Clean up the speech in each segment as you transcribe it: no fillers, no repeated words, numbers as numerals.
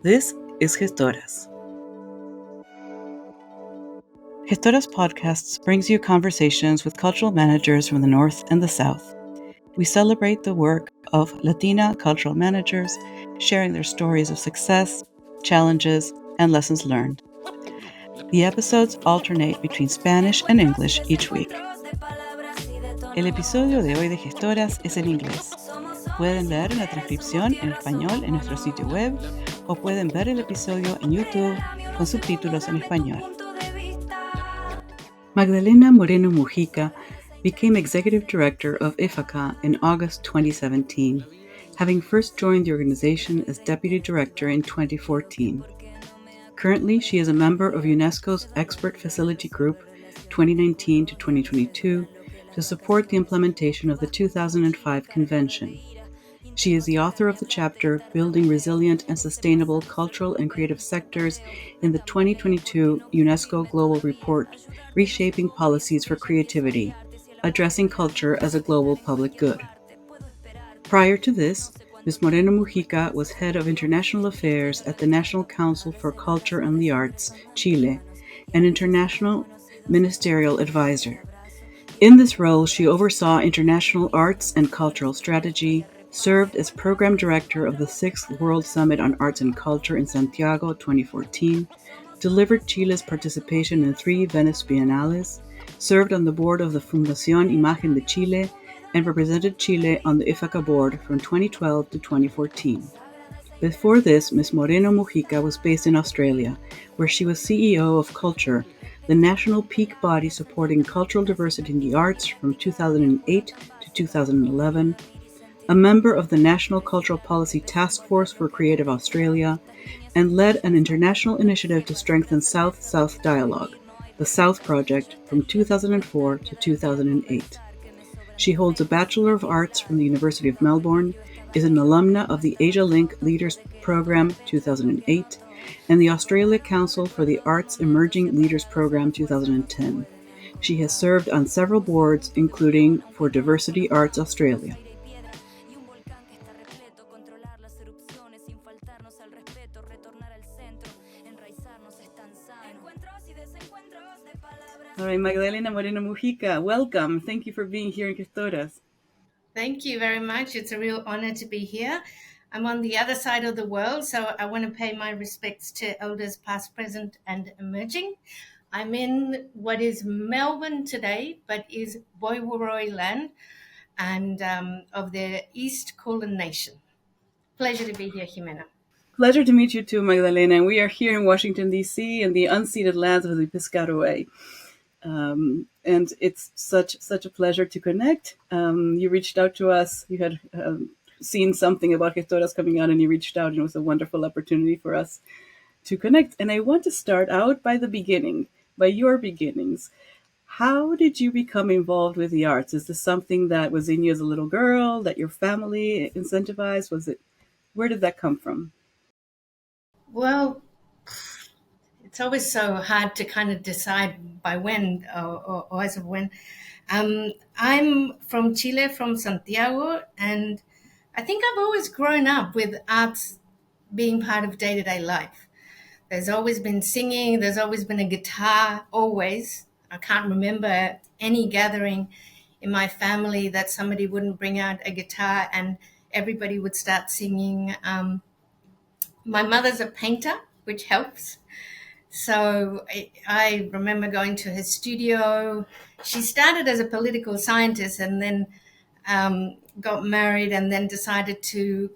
This is Gestoras. Gestoras Podcasts brings you conversations with cultural managers from the North and the South. We celebrate the work of Latina cultural managers, sharing their stories of success, challenges, and lessons learned. The episodes alternate between Spanish and English each week. El episodio de hoy de Gestoras es en inglés. Pueden leer la transcripción en español en nuestro sitio web o pueden ver el episodio en YouTube con subtítulos en español. Magdalena Moreno Mujica became executive director of IFACA in August 2017, having first joined the organization as deputy director in 2014. Currently, she is a member of UNESCO's Expert Facility Group 2019 to 2022 to support the implementation of the 2005 Convention. She is the author of the chapter Building Resilient and Sustainable Cultural and Creative Sectors in the 2022 UNESCO Global Report, Reshaping Policies for Creativity, Addressing Culture as a Global Public Good. Prior to this, Ms. Moreno Mujica was head of international affairs at the National Council for Culture and the Arts, Chile, an international ministerial advisor. In this role, she oversaw international arts and cultural strategy, served as program director of the 6th World Summit on Arts and Culture in Santiago 2014, delivered Chile's participation in 3 Venice Biennales, served on the board of the Fundación Imagen de Chile, and represented Chile on the IFACA board from 2012 to 2014. Before this, Ms. Moreno Mujica was based in Australia, where she was CEO of Culture, the national peak body supporting cultural diversity in the arts from 2008 to 2011, a member of the National Cultural Policy Task Force for Creative Australia, and led an international initiative to strengthen South-South dialogue, the South Project, from 2004 to 2008. She holds a Bachelor of Arts from the University of Melbourne, is an alumna of the Asia Link Leaders Program 2008, and the Australia Council for the Arts Emerging Leaders Program 2010. She has served on several boards, including for Diversity Arts Australia. All right, Magdalena Moreno Mujica, welcome. Thank you for being here in Gestoras. Thank you very much. It's a real honor to be here. I'm on the other side of the world, so I want to pay my respects to elders past, present, and emerging. I'm in what is Melbourne today, but is Boiwurroi land and of the East Kulin Nation. Pleasure to be here, Jimena. Pleasure to meet you too, Magdalena. We are here in Washington, D.C. in the unceded lands of the Piscataway. And it's such a pleasure to connect. You reached out to us. You had seen something about Gestoras coming out, and you reached out, and it was a wonderful opportunity for us to connect. And I want to start out by the beginning, by your beginnings. How did you become involved with the arts? Is this something that was in you as a little girl, that your family incentivized? Where did that come from? Well, it's always so hard to kind of decide by when or as of when. I'm from Chile, from Santiago, and I think I've always grown up with arts being part of day-to-day life. There's always been singing, there's always been a guitar, always. I can't remember any gathering in my family that somebody wouldn't bring out a guitar and everybody would start singing. My mother's a painter, which helps. So I remember going to her studio. She started as a political scientist and then got married and then decided to,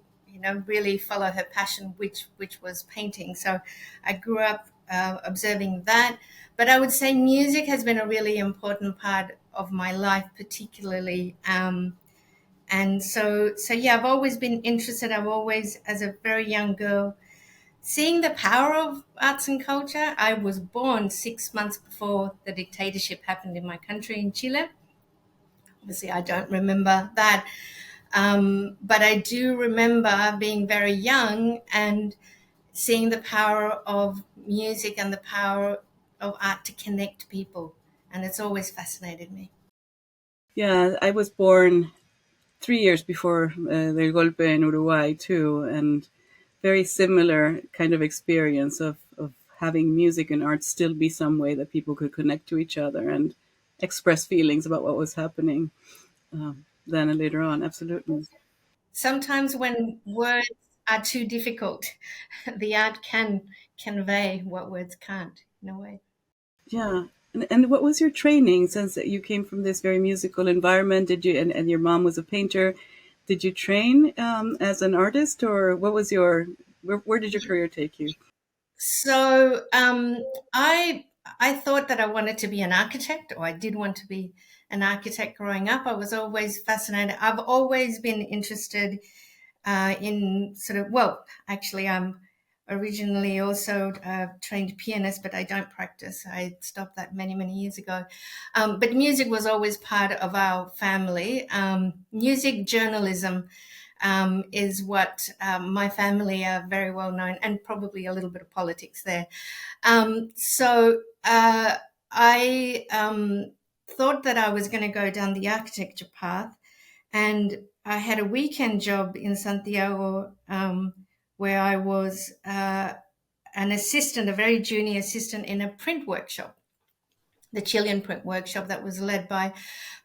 really follow her passion, which was painting. So I grew up observing that. But I would say music has been a really important part of my life, particularly. And so yeah, I've always been interested. I've always, as a very young girl, seeing the power of arts and culture. I was born 6 months before the dictatorship happened in my country, in Chile. Obviously, I don't remember that. But I do remember being very young and seeing the power of music and the power of art to connect people. And it's always fascinated me. Yeah, I was born 3 years before the golpe in Uruguay too, and very similar kind of experience of having music and art still be some way that people could connect to each other and express feelings about what was happening then and later on. Absolutely. Sometimes when words are too difficult, the art can convey what words can't, in a way. Yeah. And what was your training since you came from this very musical environment? Did you, and your mom was a painter, did you train as an artist, or what was where did your career take you? So I thought that I wanted to be an architect, or I did want to be an architect growing up. I was always fascinated. I've always been interested in sort of, well, actually, I'm originally also a trained pianist, but I don't practice. I stopped that many, many years ago. But music was always part of our family. Music journalism is what my family are very well known, and probably a little bit of politics there. So I thought that I was going to go down the architecture path, and I had a weekend job in Santiago where I was an assistant, a very junior assistant in a print workshop, the Chilean print workshop that was led by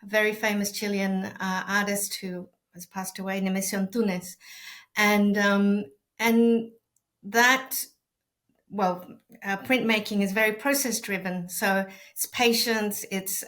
a very famous Chilean artist who has passed away, Nemesio Antunes. And that, well, printmaking is very process driven. So it's patience, it's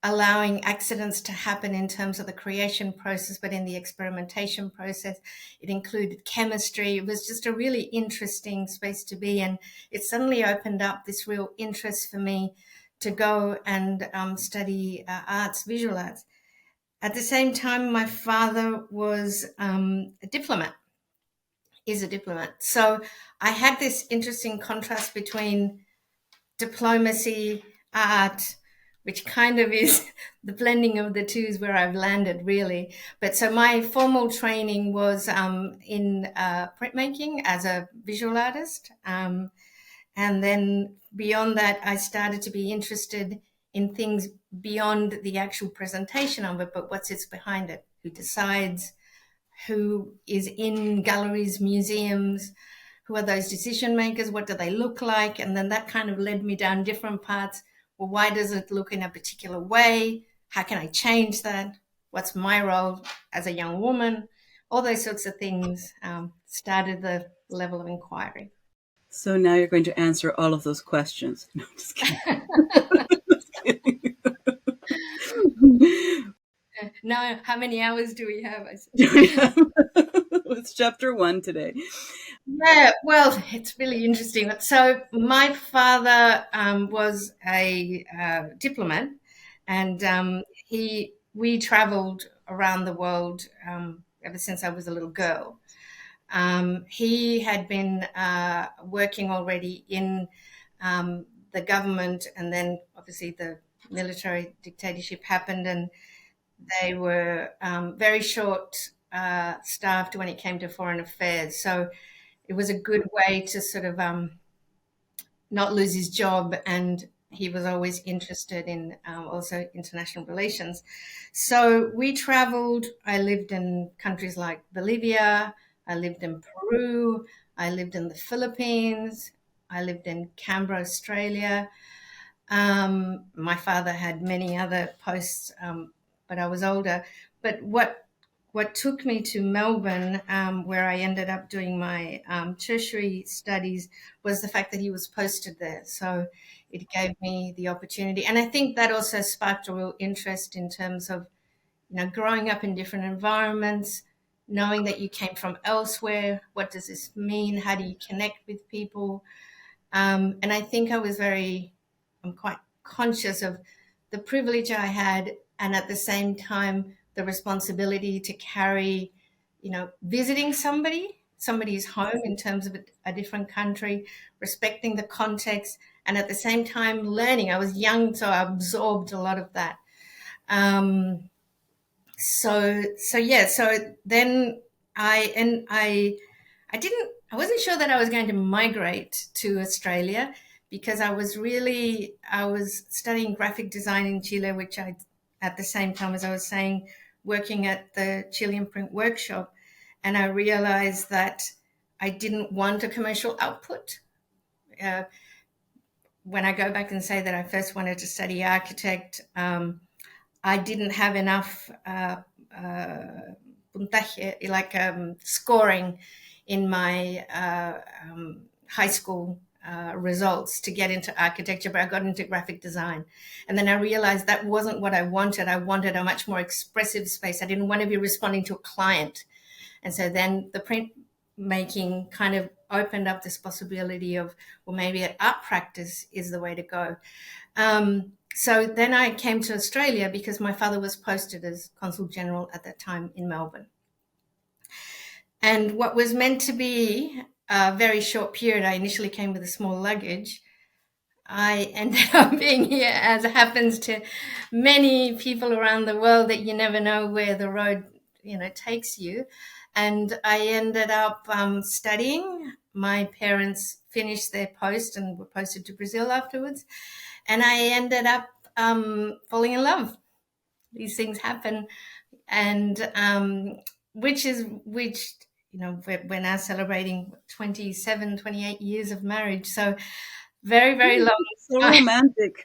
allowing accidents to happen in terms of the creation process, but in the experimentation process, it included chemistry. It was just a really interesting space to be in. It suddenly opened up this real interest for me to go and study arts, visual arts. At the same time, my father was a diplomat, is a diplomat. So I had this interesting contrast between diplomacy, art, which kind of is the blending of the two is where I've landed really. But so my formal training was in printmaking as a visual artist. And then beyond that, I started to be interested in things beyond the actual presentation of it, but what sits behind it, who decides, who is in galleries, museums, who are those decision makers, what do they look like? And then that kind of led me down different paths. Well, why does it look in a particular way? How can I change that? What's my role as a young woman? All those sorts of things started the level of inquiry. So now you're going to answer all of those questions. No, I'm just kidding. Just kidding. Now, how many hours do we have? It's chapter one today. Yeah, well, it's really interesting. So my father was a diplomat, and we traveled around the world ever since I was a little girl. He had been working already in the government, and then obviously the military dictatorship happened, and they were very short staffed when it came to foreign affairs. So it was a good way to sort of not lose his job, and he was always interested in also international relations. So we traveled. I lived in countries like Bolivia, I lived in Peru, I lived in the Philippines, I lived in Canberra, Australia. My father had many other posts, but I was older. But what took me to Melbourne, where I ended up doing my tertiary studies, was the fact that he was posted there. So it gave me the opportunity, and I think that also sparked a real interest in terms of, growing up in different environments, knowing that you came from elsewhere. What does this mean? How do you connect with people? And I think I'm quite conscious of the privilege I had, and at the same time, the responsibility to carry, visiting somebody's home in terms of a different country, respecting the context, and at the same time learning. I was young, so I absorbed a lot of that. Um, so yeah, so then I wasn't sure that I was going to migrate to Australia, because I was studying graphic design in Chile, which at the same time, as I was saying, working at the Chilean print workshop. And I realized that I didn't want a commercial output. When I go back and say that I first wanted to study architect, I didn't have enough puntaje, like scoring in my high school results to get into architecture, but I got into graphic design. And then I realized that wasn't what I wanted. I wanted a much more expressive space. I didn't want to be responding to a client. And so then the print making kind of opened up this possibility of, well, maybe an art practice is the way to go. So then I came to Australia because my father was posted as Consul General at that time in Melbourne. And what was meant to be a very short period, I initially came with a small luggage. I ended up being here, as happens to many people around the world, that you never know where the road, takes you. And I ended up studying. My parents finished their post and were posted to Brazil afterwards. And I ended up falling in love. These things happen. And which we're now celebrating 27, 28 years of marriage. So very, very long. So romantic.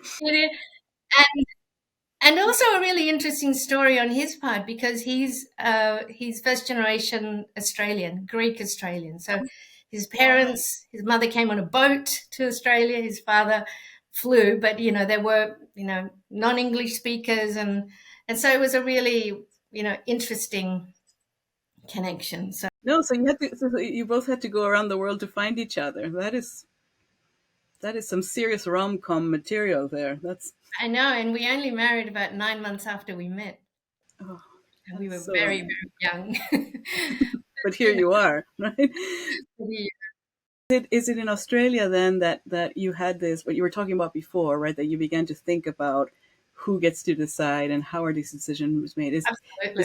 And also a really interesting story on his part, because he's first generation Australian, Greek Australian. So his mother came on a boat to Australia. His father flew, but there were non-English speakers, and so it was a really interesting connection. So you both had to go around the world to find each other. That is some serious rom-com material there. I know, and we only married about 9 months after we met. Oh, and we were very, very young. But here you are, right? Is it in Australia then that you had this, what you were talking about before, right? That you began to think about who gets to decide and how are these decisions made? Is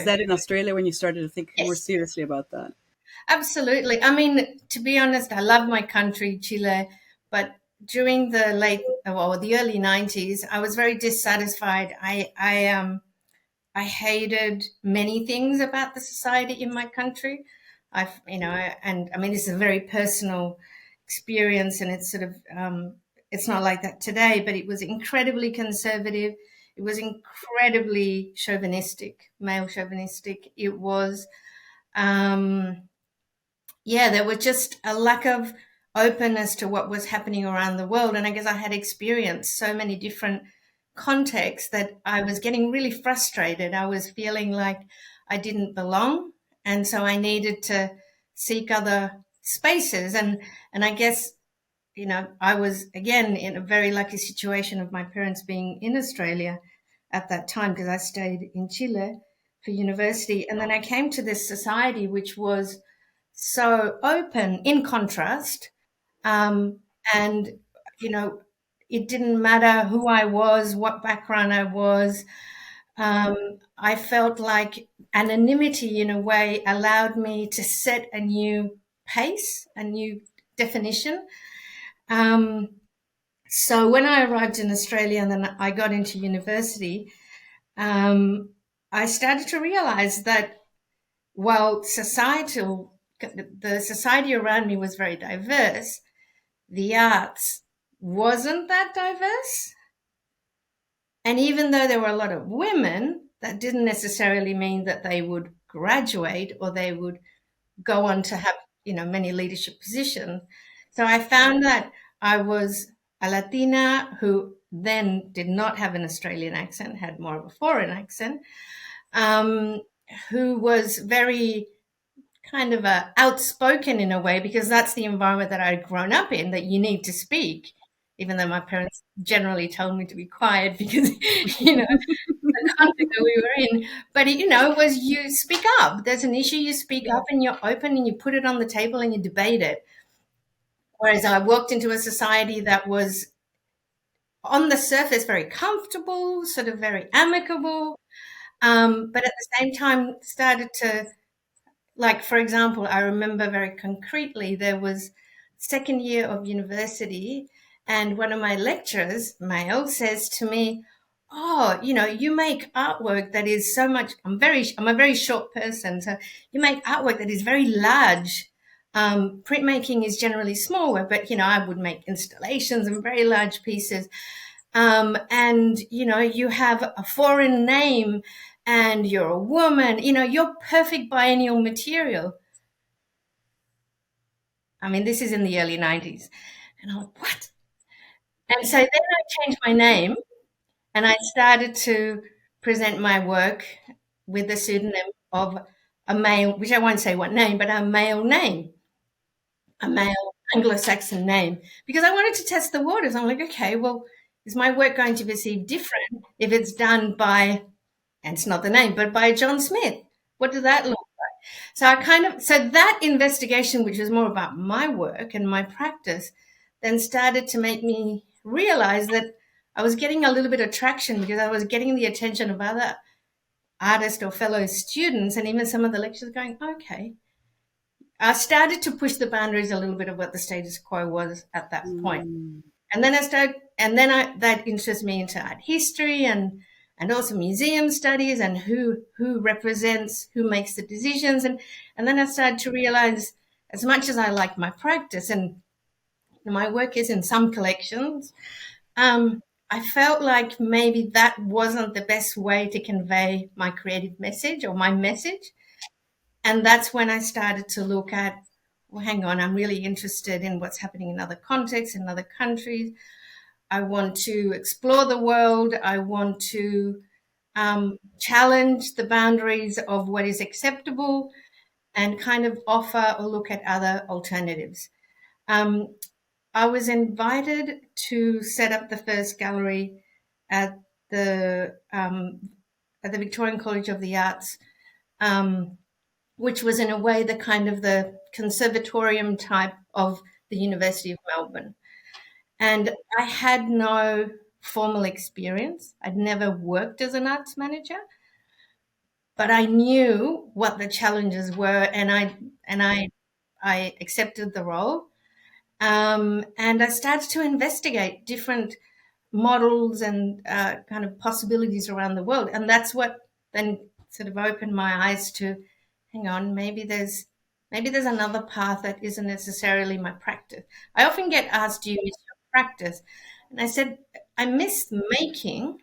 that in Australia when you started to think more seriously about that? Absolutely. I mean, to be honest, I love my country, Chile, but during the early 90s, I was very dissatisfied. I hated many things about the society in my country. And I mean, this is a very personal experience, and it's sort of, it's not like that today, but it was incredibly conservative. It was incredibly chauvinistic, male chauvinistic. It was, there was just a lack of openness to what was happening around the world. And I guess I had experienced so many different contexts that I was getting really frustrated. I was feeling like I didn't belong. And so I needed to seek other spaces. And I guess, I was, again, in a very lucky situation of my parents being in Australia at that time, because I stayed in Chile for university. And then I came to this society which was so open, in contrast. And, it didn't matter who I was, what background I was. I felt like anonymity, in a way, allowed me to set a new pace, a new definition. So when I arrived in Australia and then I got into university, I started to realize that while the society around me was very diverse, the arts wasn't that diverse. And even though there were a lot of women, that didn't necessarily mean that they would graduate or they would go on to have, many leadership positions. So I found that I was a Latina who then did not have an Australian accent, had more of a foreign accent, who was very kind of outspoken in a way, because that's the environment that I'd grown up in, that you need to speak, even though my parents generally told me to be quiet because, the context that we were in. But, it was, you speak up. There's an issue, you speak up and you're open and you put it on the table and you debate it. Whereas I walked into a society that was on the surface very comfortable, sort of very amicable, but at the same time started to, like, for example, I remember very concretely, there was second year of university and one of my lecturers, male, says to me, "Oh, you make artwork that is so much," I'm a very short person, so you make artwork that is very large. Printmaking is generally smaller, but I would make installations and very large pieces. And you have a foreign name and you're a woman, you're perfect biennial material. I mean, this is in the early 90s. And I'm like, what? And so then I changed my name and I started to present my work with the pseudonym of a male, which I won't say what name, but a male name, a male Anglo-Saxon name, because I wanted to test the waters. I'm like, okay, well, is my work going to be perceived different if it's done by, and it's not the name, but by John Smith? What does that look like? So that investigation, which was more about my work and my practice, then started to make me realize that I was getting a little bit of traction because I was getting the attention of other artists or fellow students, and even some of the lecturers going, okay. I started to push the boundaries a little bit of what the status quo was at that point. And then that interested me into art history and also museum studies and who represents, who makes the decisions. And then I started to realize, as much as I like my practice and my work is in some collections, I felt like maybe that wasn't the best way to convey my creative message or my message. And that's when I started to look at, well, hang on, I'm really interested in what's happening in other contexts, in other countries. I want to explore the world. I want to challenge the boundaries of what is acceptable and kind of offer or look at other alternatives. I was invited to set up the first gallery at the Victorian College of the Arts, which was in a way the kind of the conservatorium type of the University of Melbourne. And I had no formal experience. I'd never worked as an arts manager, but I knew what the challenges were, and I accepted the role. And I started to investigate different models and kind of possibilities around the world. And that's what then sort of opened my eyes to, hang on, maybe there's another path that isn't necessarily my practice. I often get asked, do you miss your practice? And I said, I miss making,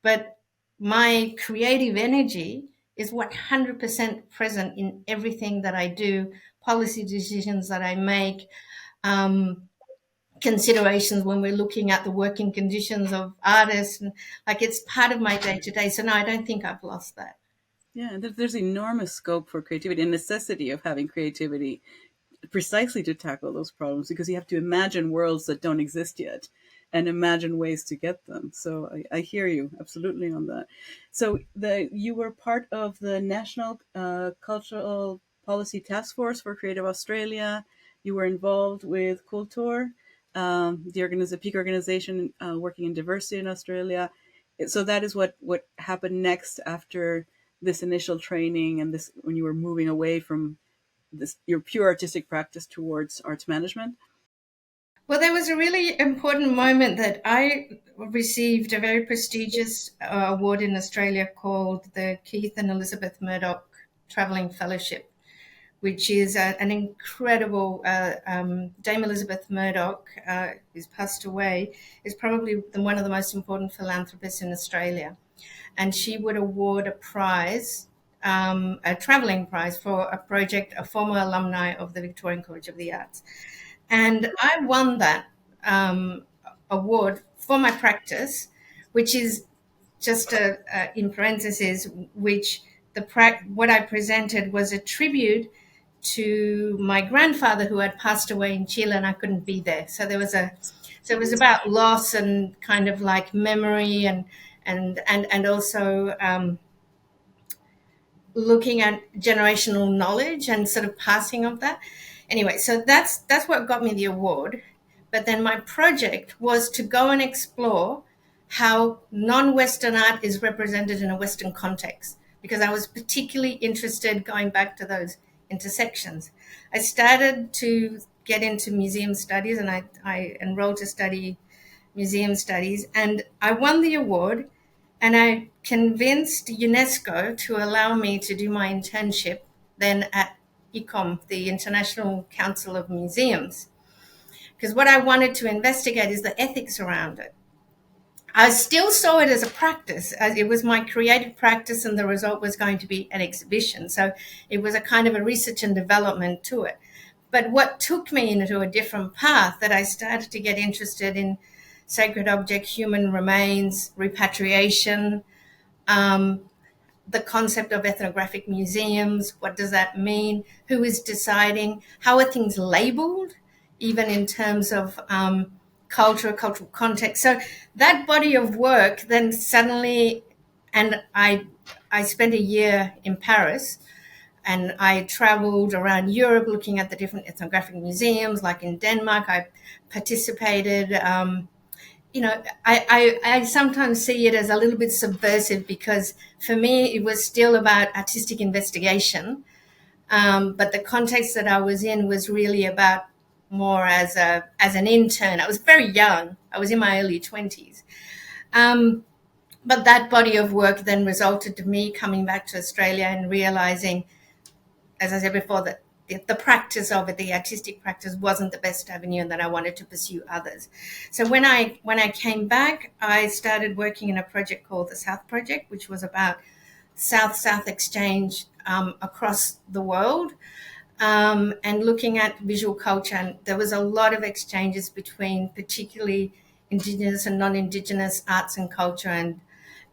but my creative energy is 100% present in everything that I do, policy decisions that I make, considerations when we're looking at the working conditions of artists, and like it's part of my day to day. So no, I don't think I've lost that. Yeah, there's enormous scope for creativity and necessity of having creativity precisely to tackle those problems, because you have to imagine worlds that don't exist yet and imagine ways to get them. So I hear you absolutely on that. So you were part of the National Cultural Policy Task Force for Creative Australia. You were involved with Kultur, the peak organization working in diversity in Australia. So that is what happened next after this initial training and this, when you were moving away from this your pure artistic practice towards arts management? Well, there was a really important moment that I received a very prestigious award in Australia called the Keith and Elizabeth Murdoch Travelling Fellowship, which is an incredible, Dame Elizabeth Murdoch, who's passed away, is probably one of the most important philanthropists in Australia. And she would award a prize, a travelling prize for a project, a former alumni of the Victorian College of the Arts. And I won that award for my practice, which is just in parentheses, which what I presented was a tribute to my grandfather who had passed away in Chile, and I couldn't be there. So it was about loss and kind of like memory and also looking at generational knowledge and sort of passing of that. Anyway, so that's what got me the award. But then my project was to go and explore how non-Western art is represented in a Western context, because I was particularly interested going back to those intersections. I started to get into museum studies, and I enrolled to study museum studies, and I won the award, and I convinced UNESCO to allow me to do my internship then at ICOM, the International Council of Museums, because what I wanted to investigate is the ethics around it. I still saw it as a practice, as it was my creative practice, and the result was going to be an exhibition. So it was a kind of a research and development to it. But what took me into a different path, that I started to get interested in sacred object, human remains, repatriation, the concept of ethnographic museums. What does that mean? Who is deciding? How are things labeled, even in terms of cultural context? So that body of work then suddenly, and I spent a year in Paris, and I traveled around Europe looking at the different ethnographic museums. Like in Denmark, I participated. I sometimes see it as a little bit subversive, because for me, it was still about artistic investigation. But the context that I was in was really about more as an intern. I was very young. I was in my early 20s. But that body of work then resulted to me coming back to Australia and realizing, as I said before, that the practice of it, the artistic practice, wasn't the best avenue, and that I wanted to pursue others. So when I came back, I started working in a project called the South Project, which was about South-South exchange across the world, and looking at visual culture. And there was a lot of exchanges between particularly Indigenous and non-Indigenous arts and culture,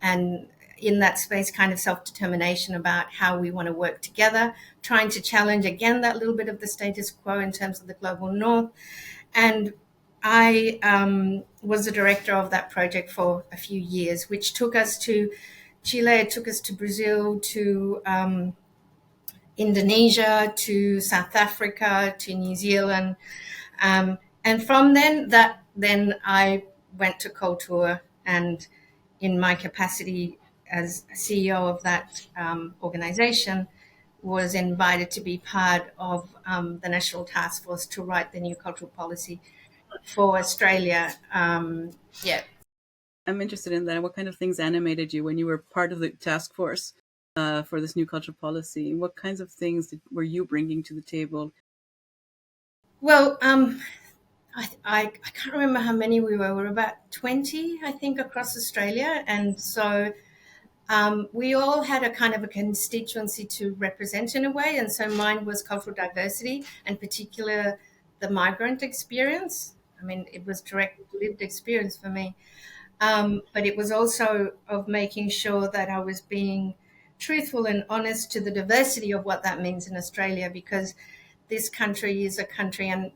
and in that space, kind of self-determination about how we want to work together, trying to challenge again that little bit of the status quo in terms of the global north. And I was the director of that project for a few years, which took us to Chile, took us to Brazil, to Indonesia, to South Africa, to New Zealand. And from then I went to Kultur, and in my capacity as CEO of that organization, was invited to be part of the National Task Force to write the new cultural policy for Australia. Yeah. I'm interested in that. What kind of things animated you when you were part of the task force for this new cultural policy? What kinds of things were you bringing to the table? Well, I can't remember how many we were. We were about 20, I think, across Australia. And so we all had a kind of a constituency to represent in a way. And so mine was cultural diversity, and particular the migrant experience. I mean, it was direct lived experience for me. But it was also of making sure that I was being truthful and honest to the diversity of what that means in Australia, because this country is a country, and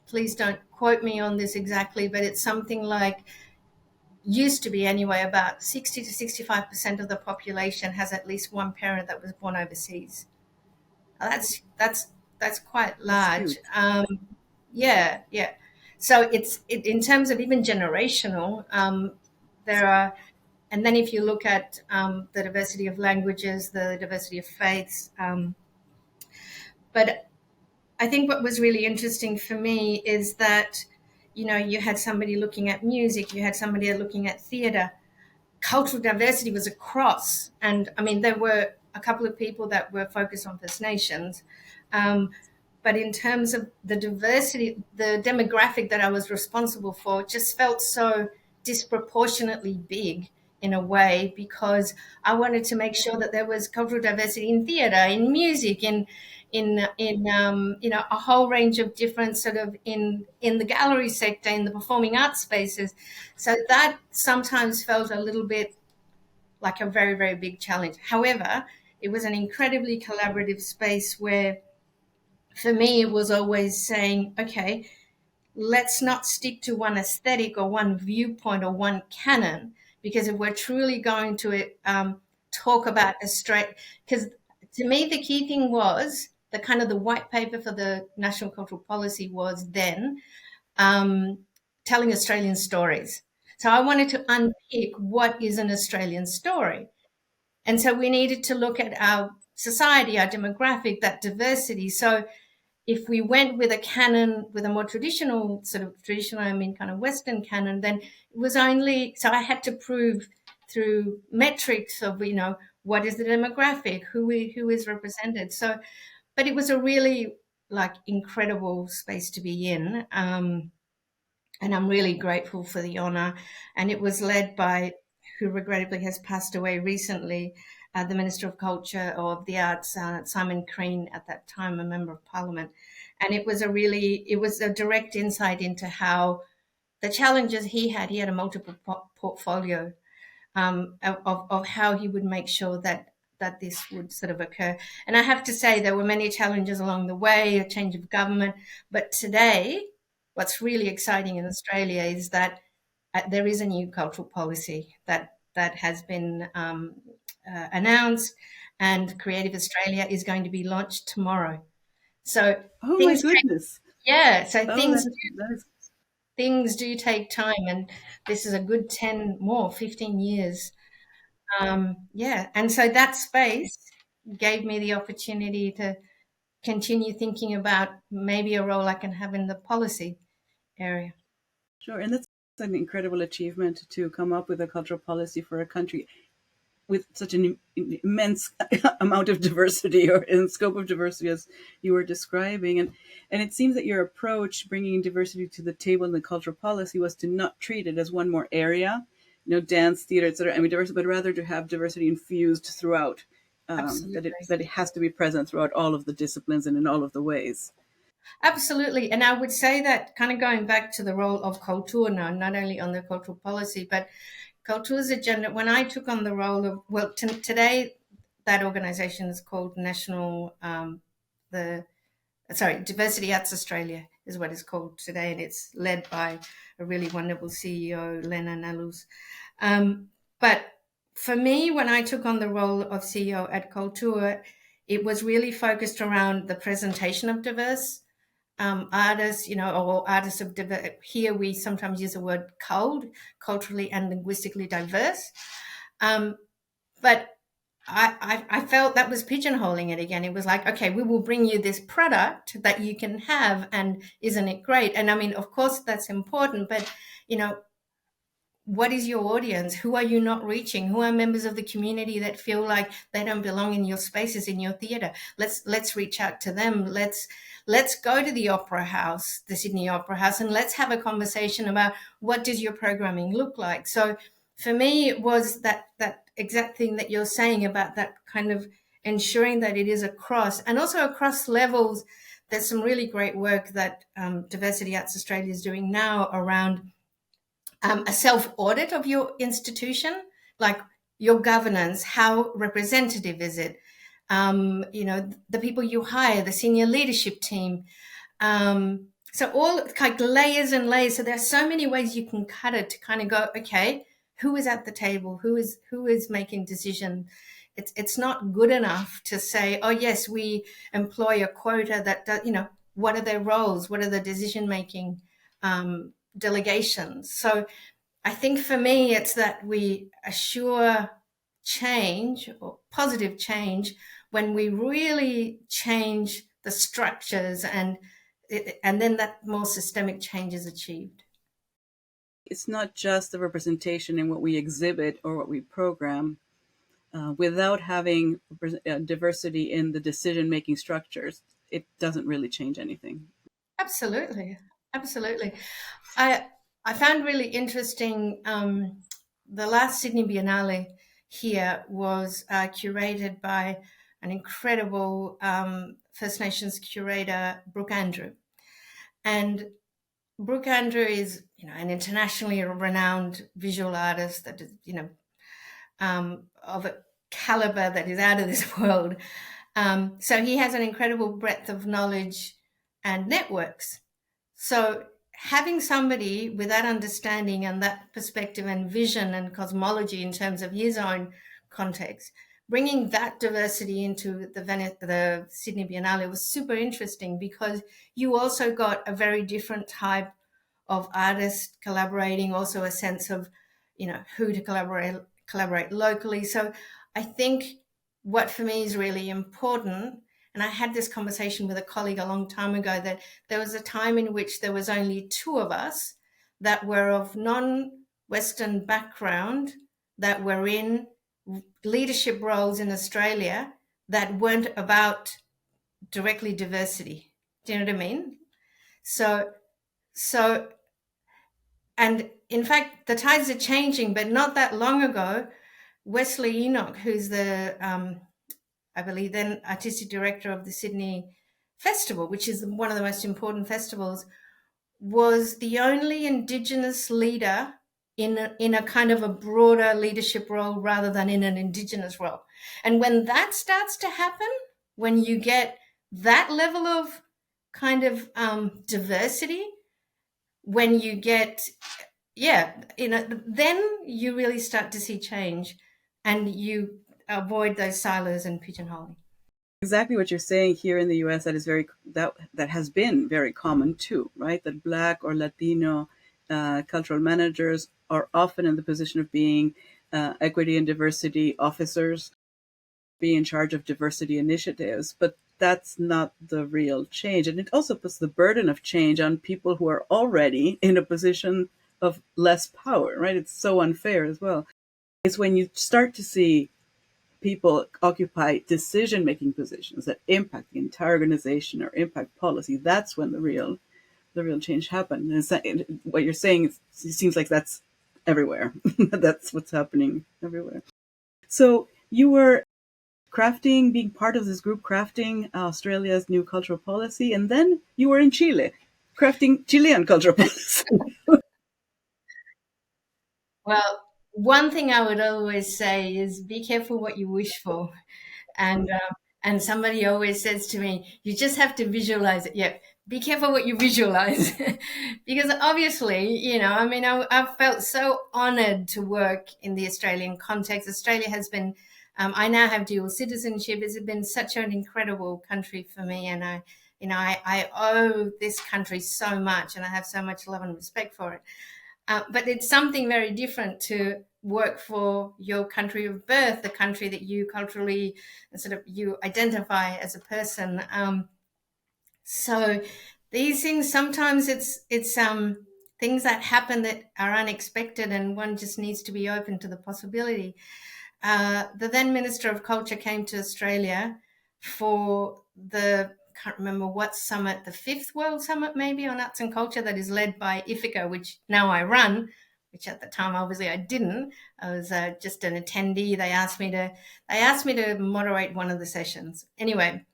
please don't quote me on this exactly, but it's something like, used to be anyway, about 60 to 65% of the population has at least one parent that was born overseas. That's quite large. Yeah, yeah. So in terms of even generational, there are, and then if you look at the diversity of languages, the diversity of faiths, but I think what was really interesting for me is that, you had somebody looking at music, you had somebody looking at theatre. Cultural diversity was across. And I mean, there were a couple of people that were focused on First Nations. But in terms of the diversity, the demographic that I was responsible for just felt so disproportionately big in a way, because I wanted to make sure that there was cultural diversity in theatre, in music, in a whole range of different sort of in the gallery sector, in the performing arts spaces. So that sometimes felt a little bit like a very, very big challenge. However, it was an incredibly collaborative space where, for me, it was always saying, okay, let's not stick to one aesthetic or one viewpoint or one canon, because if we're truly going to talk about a straight, because to me, the key thing was the kind of the white paper for the National Cultural Policy was then telling Australian stories. So I wanted to unpick what is an Australian story. And so we needed to look at our society, our demographic, that diversity. So if we went with a canon, with a more traditional, I mean kind of Western canon, then it was only, so I had to prove through metrics of, what is the demographic, who is represented. So but it was a really like incredible space to be in. And I'm really grateful for the honor. And it was led by, who regrettably has passed away recently, the Minister of Culture or of the Arts, Simon Crean, at that time a member of Parliament. And it was a direct insight into how the challenges he had. He had a multiple portfolio, of how he would make sure that this would sort of occur. And I have to say, there were many challenges along the way, a change of government. But today, what's really exciting in Australia is that there is a new cultural policy that has been announced, and Creative Australia is going to be launched tomorrow. So Oh my things take, goodness. yeah, so Oh, that is things do take time, and this is a good 10 more 15 years. Yeah, and so that space gave me the opportunity to continue thinking about maybe a role I can have in the policy area. sure. And that's an incredible achievement to come up with a cultural policy for a country with such an immense amount of diversity or in scope of diversity as you were describing. And it seems that your approach bringing diversity to the table in the cultural policy was to not treat it as one more area, dance, theater, etc. I mean, diversity, but rather to have diversity infused throughout. Absolutely. That it has to be present throughout all of the disciplines and in all of the ways. Absolutely. And I would say that, kind of going back to the role of Kultur now, not only on the cultural policy, but Kultur's agenda. When I took on the role of, well, today that organization is called Diversity Arts Australia is what it's called today, and it's led by a really wonderful CEO, Lena Nalus. But for me, when I took on the role of CEO at Kultur, it was really focused around the presentation of diverse artists, or artists of diverse. Here we sometimes use the word culturally and linguistically diverse. But I felt that was pigeonholing it again. It was like, okay, we will bring you this product that you can have, and isn't it great? And I mean, of course, that's important, but what is your audience? Who are you not reaching? Who are members of the community that feel like they don't belong in your spaces, in your theatre? Let's reach out to them. Let's go to the Opera House, the Sydney Opera House, and let's have a conversation about what does your programming look like. So for me, it was that exact thing that you're saying about that kind of ensuring that it is across, and also across levels. There's some really great work that Diversity Arts Australia is doing now around a self-audit of your institution, like your governance, how representative is it? The people you hire, the senior leadership team. So all like layers and layers. So there are so many ways you can cut it to kind of go, okay, who is at the table? Who is making decision? It's not good enough to say, oh yes, we employ a quota that does, what are their roles? What are the decision making delegations? So I think for me, it's that we assure change or positive change when we really change the structures, and then that more systemic change is achieved. It's not just the representation in what we exhibit or what we program. Without having diversity in the decision-making structures, it doesn't really change anything. Absolutely, absolutely. I found really interesting. The last Sydney Biennale here was curated by an incredible First Nations curator, Brooke Andrew, and Brooke Andrew is, an internationally renowned visual artist that is, of a caliber that is out of this world. So he has an incredible breadth of knowledge and networks. So having somebody with that understanding and that perspective and vision and cosmology in terms of his own context, bringing that diversity into the Sydney Biennale was super interesting, because you also got a very different type of artists collaborating, also a sense of, who to collaborate locally. So I think what for me is really important, and I had this conversation with a colleague a long time ago, that there was a time in which there was only two of us that were of non-Western background that were in leadership roles in Australia that weren't about directly diversity. Do you know what I mean? So, so, and in fact, the tides are changing, but not that long ago, Wesley Enoch, who's the, I believe, then artistic director of the Sydney Festival, which is one of the most important festivals, was the only Indigenous leader in a kind of a broader leadership role rather than in an Indigenous role. And when that starts to happen, when you get that level of kind of diversity, when you get, then you really start to see change and you avoid those silos and pigeonholing. Exactly what you're saying here in the U.S. That is that has been very common too, right? That Black or Latino cultural managers are often in the position of being equity and diversity officers, be in charge of diversity initiatives, but that's not the real change. And it also puts the burden of change on people who are already in a position of less power, right? It's so unfair as well. It's when you start to see people occupy decision-making positions that impact the entire organization or impact policy, that's when the real change happens. And what you're saying is, it seems like that's everywhere. That's what's happening everywhere. So you were being part of this group crafting Australia's new cultural policy, and then you were in Chile crafting Chilean cultural policy. Well, one thing I would always say is be careful what you wish for. And somebody always says to me, you just have to visualize it. Yeah, be careful what you visualize. Because obviously, I mean, I've felt so honored to work in the Australian context. Australia has been, I now have dual citizenship. It's been such an incredible country for me. And I owe this country so much and I have so much love and respect for it. But it's something very different to work for your country of birth, the country that you culturally sort of you identify as a person. So these things sometimes it's things that happen that are unexpected, and one just needs to be open to the possibility. The then Minister of Culture came to Australia for the can't remember what summit, the fifth World Summit maybe on Arts and Culture that is led by IFICA, which now I run, which at the time obviously I didn't. I was just an attendee. They asked me to moderate one of the sessions. Anyway,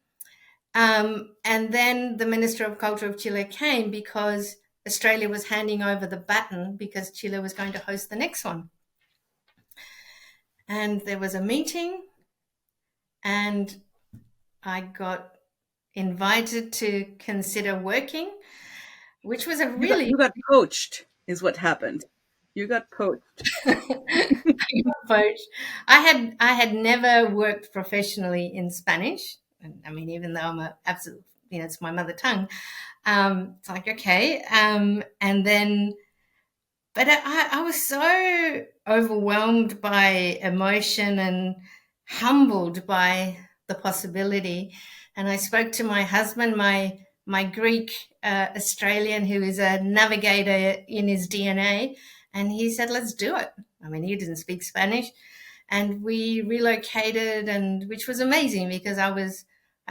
and then the Minister of Culture of Chile came because Australia was handing over the baton because Chile was going to host the next one. And there was a meeting and I got invited to consider working, which was a really You got poached, is what happened. You got poached. poached. I had never worked professionally in Spanish. I mean, even though I'm a absolute, it's my mother tongue. It's like okay, and then, but I was so overwhelmed by emotion and humbled by the possibility. And I spoke to my husband, my Greek Australian, who is a navigator in his DNA, and he said, "Let's do it." I mean, he didn't speak Spanish, and we relocated, and which was amazing because I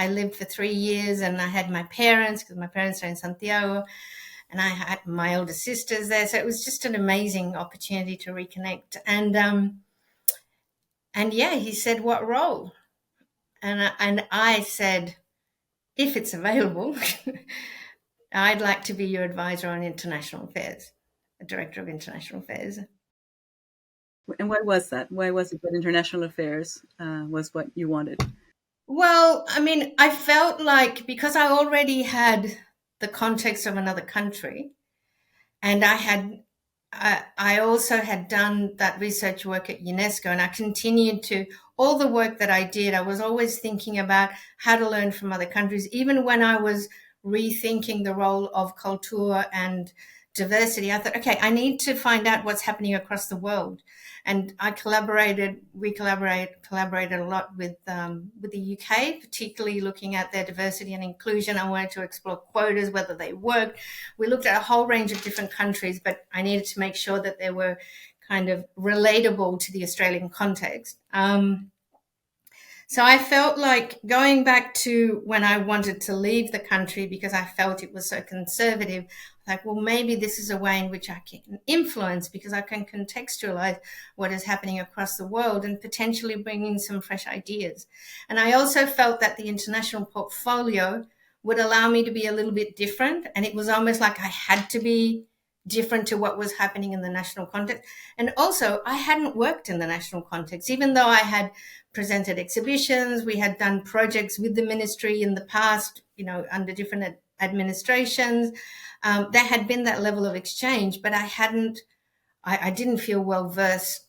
lived for 3 years, and I had my parents because my parents are in Santiago, and I had my older sisters there, so it was just an amazing opportunity to reconnect. And yeah, he said, "What role?" And I said, "If it's available, I'd like to be your advisor on international affairs, a director of international affairs." And why was that? Why was it that international affairs was what you wanted? Well, I mean, I felt like because I already had the context of another country, and I also had done that research work at UNESCO, and I continued to all the work that I did. I was always thinking about how to learn from other countries, even when I was rethinking the role of culture and diversity. I thought, okay, I need to find out what's happening across the world. And we collaborated a lot with the UK, particularly looking at their diversity and inclusion. I wanted to explore quotas, whether they worked. We looked at a whole range of different countries, but I needed to make sure that they were kind of relatable to the Australian context. So I felt like going back to when I wanted to leave the country because I felt it was so conservative, like, well, maybe this is a way in which I can influence because I can contextualize what is happening across the world and potentially bring in some fresh ideas. And I also felt that the international portfolio would allow me to be a little bit different. And it was almost like I had to be different to what was happening in the national context. And also, I hadn't worked in the national context, even though I had presented exhibitions. We had done projects with the ministry in the past, under different administrations. There had been that level of exchange, but I didn't feel well versed.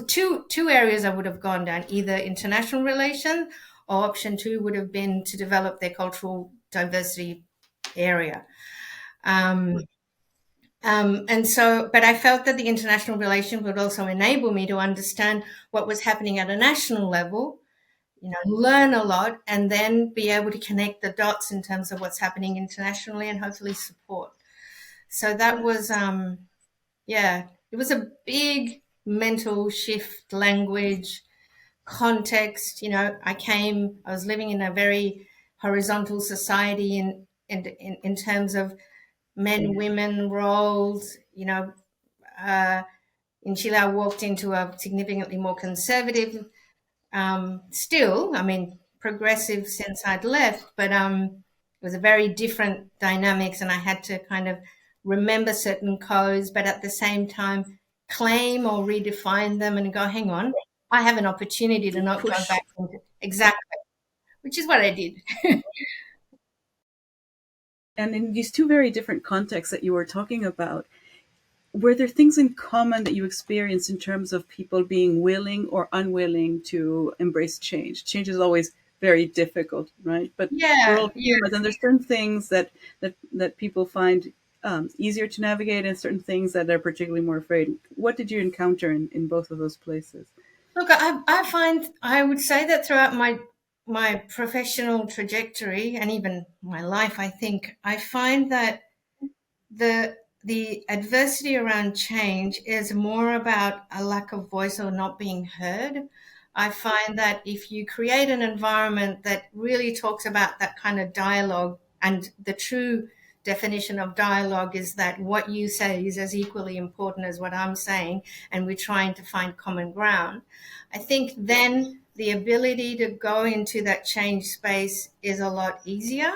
Two areas I would have gone down, either international relations, or option two would have been to develop their cultural diversity area. But I felt that the international relations would also enable me to understand what was happening at a national level, learn a lot, and then be able to connect the dots in terms of what's happening internationally and hopefully support. So that was, it was a big mental shift, language, context. I was living in a very horizontal society in terms of men, women roles. In Chile, I walked into a significantly more conservative, still, I mean, progressive since I'd left, but it was a very different dynamics, and I had to kind of remember certain codes, but at the same time claim or redefine them and go, hang on, I have an opportunity to not go back into exactly, which is what I did. And in these two very different contexts that you were talking about, were there things in common that you experienced in terms of people being willing or unwilling to embrace change? Change is always very difficult, right? But we're Yeah, all yeah. humans, and there's certain things that people find easier to navigate, and certain things that they're particularly more afraid. What did you encounter in both of those places? Look, I would say that throughout my professional trajectory and even my life, I think I find that the adversity around change is more about a lack of voice or not being heard. I find that if you create an environment that really talks about that kind of dialogue, and the true definition of dialogue is that what you say is as equally important as what I'm saying, and we're trying to find common ground, I think then the ability to go into that change space is a lot easier.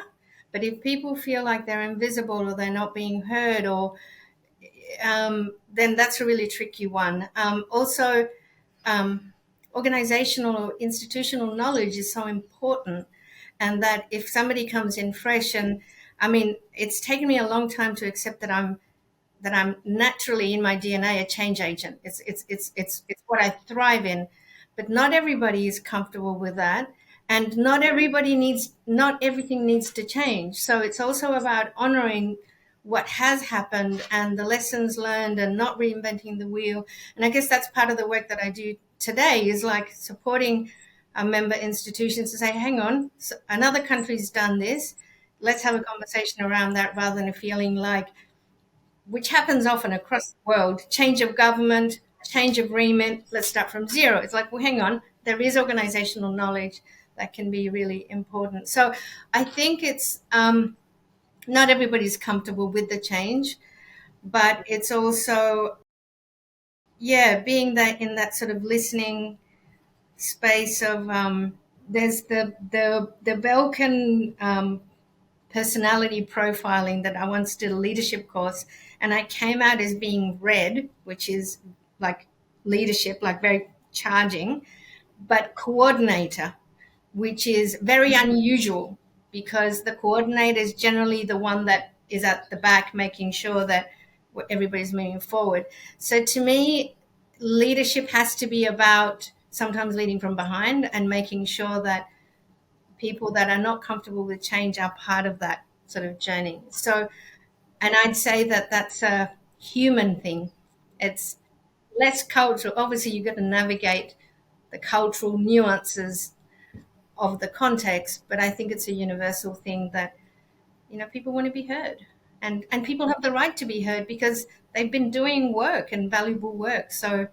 But if people feel like they're invisible or they're not being heard, or then that's a really tricky one. Also, um, organizational or institutional knowledge is so important, and that if somebody comes in fresh, and I mean, it's taken me a long time to accept that I'm naturally in my DNA a change agent. It's what I thrive in, but not everybody is comfortable with that, and not everything needs to change. So it's also about honoring what has happened and the lessons learned, and not reinventing the wheel. And I guess that's part of the work that I do today, is like supporting our member institutions to say, hang on, so another country's done this. Let's have a conversation around that, rather than a feeling like, which happens often across the world, change of government, change of remit, let's start from zero. It's like, well, hang on, there is organizational knowledge that can be really important. So I think it's not everybody's comfortable with the change, but it's also, yeah, being that in that sort of listening space of, there's the Belkin personality profiling that I once did a leadership course, and I came out as being red, which is like leadership, like very charging, but coordinator, which is very unusual, because the coordinator is generally the one that is at the back making sure that everybody's moving forward. So to me, leadership has to be about sometimes leading from behind and making sure that people that are not comfortable with change are part of that sort of journey. So, and I'd say that that's a human thing. It's less cultural. Obviously, you've got to navigate the cultural nuances of the context, but I think it's a universal thing that, people want to be heard, and people have the right to be heard because they've been doing work and valuable work. So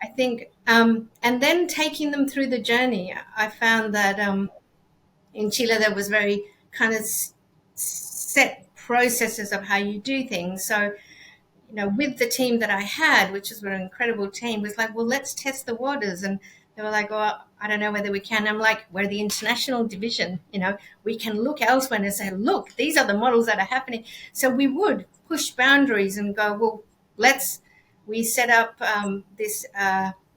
I think, and then taking them through the journey. I found that in Chile there was very kind of set processes of how you do things. So, with the team that I had, which was an incredible team, was like, well, let's test the waters. And they were like, oh, I don't know whether we can. I'm like, we're the international division. We can look elsewhere and say, look, these are the models that are happening. So we would push boundaries and go, well, we set up this